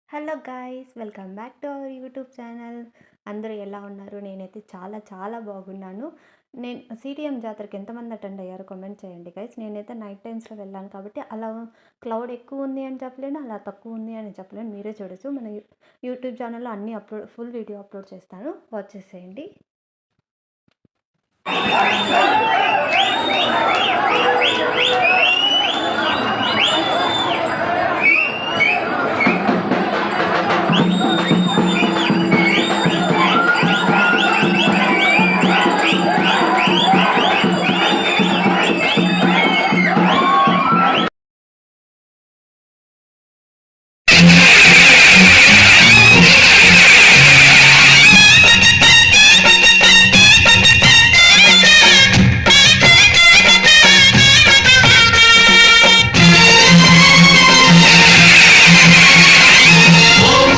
Hello guys! Welcome back to our YouTube channel. అందరూ ఎలా ఉన్నారు? నేనైతే చాలా చాలా బాగున్నాను. నేను సిటీఎం జాతరకి ఎంతమంది అటెండ్ అయ్యారో కామెంట్ చేయండి గైస్. నేనైతే నైట్ టైమ్స్‌లో వెళ్ళాను కాబట్టి అలా క్లౌడ్ ఎక్కువ ఉంది అని చెప్పలేను, అలా తక్కువ ఉంది అని చెప్పలేను. మీరే చూడొచ్చు. మన యూట్యూబ్ ఛానల్‌లో అన్నీ ఫుల్ వీడియో అప్లోడ్ చేస్తాను. వాచ్ చేసేయండి.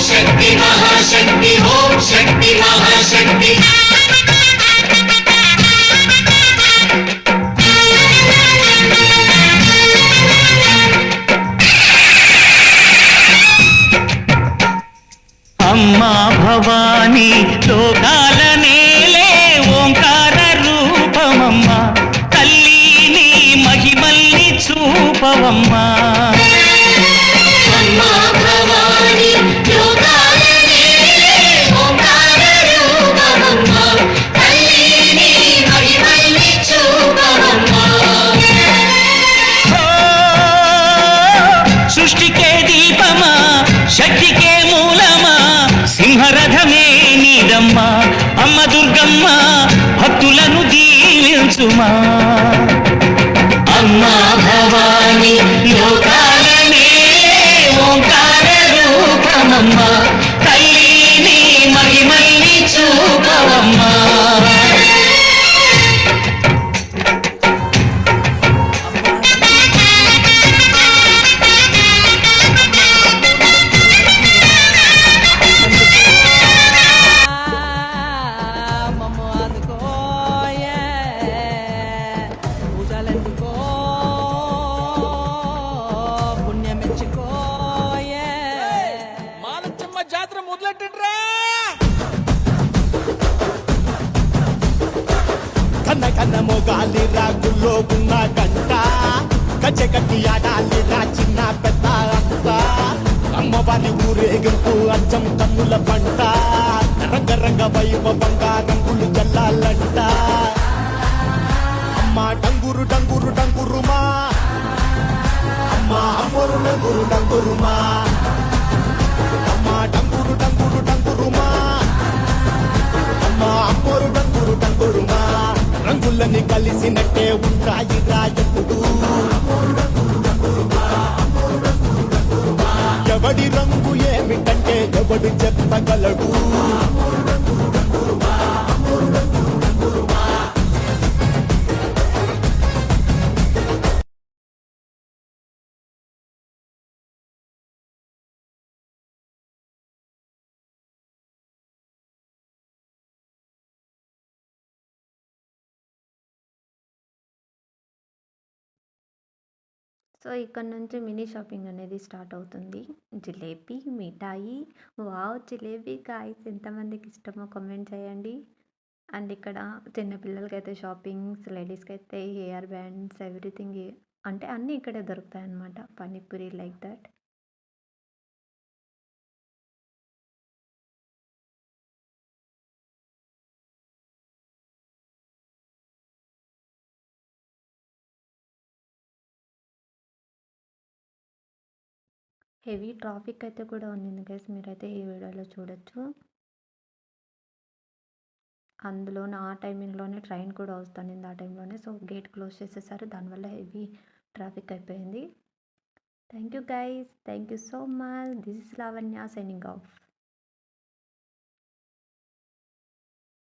शक्ति महाशक्ति ओम शक्ति महाशक्ति अम्मा भवानी लोकाल नेले ओंकार रूपमम्मा तल्ली महिमल्नि चूपवम्मा अम्मा भवानी लोकाल नेले ओंकार रूपमम्मा तल्ली महिमल्नि चूपवम्मा सृष्टि के दीपमा शक्ति के मूलमा సింహరథమే నీదమ్మ అమ్మ దుర్గమ్మ భక్తులను దీవించుమా అమ్మ భవాని లోకాలనే ఓంకార రూపమమ్మ తల్లిని మహిమల్ని చూపవమ్మా జాతర మొదలెట్టండిరా. కన్న కన్న మొగాలి రాగుల్లో ఉన్న గంట గజ్జె కట్టి ఆడాలి రా చిన్న పెద్ద అంత అమ్మవారి ఊరేగింపు అచ్చం కన్నుల పంట రంగరంగ వైభవంగా రంగులు జల్లాలంట అమ్మ డంగురు డంగురు డంగురుమా అమ్మ అమ్మోరు డంగురు డంగురుమా అమ్మ డంగురు డంగురు డంగురుమా అమ్మ అమ్మోరు డంగురు డంగురుమా రంగులని కలిసినట్టే ఉంటాయి రాయప్పుడు ఎవడి రంగు ఏమిటంటే ఎవడు చెప్పగలడు సో ఇక్కడ నుంచి మినీ షాపింగ్ అనేది స్టార్ట్ అవుతుంది. జిలేబీ, మిఠాయి. వావ్! జిలేబీ గాయ్స్ ఎంతమందికి ఇష్టమో కామెంట్ చేయండి. అండ్ ఇక్కడ చిన్న పిల్లలకైతే షాపింగ్స్, లేడీస్‌కైతే హెయిర్ బ్యాండ్స్ ఎవ్రీథింగ్ అంటే అన్నీ ఇక్కడే దొరుకుతాయన్నమాట. Pani puri like that. Heavy traffic అయితే కూడా ఉన్నింది గైస్. మీరైతే ఈ వీడియోలో చూడొచ్చు. అందులోనే ఆ టైమింగ్‌లోనే ట్రైన్ కూడా వస్తన్నింది ఆ టైంలోనే. సో గేట్ క్లోజ్ చేసేసారు. దానివల్ల హెవీ ట్రాఫిక్ అయిపోయింది. Thank you guys. Thank you so much. This is Lavanya signing off.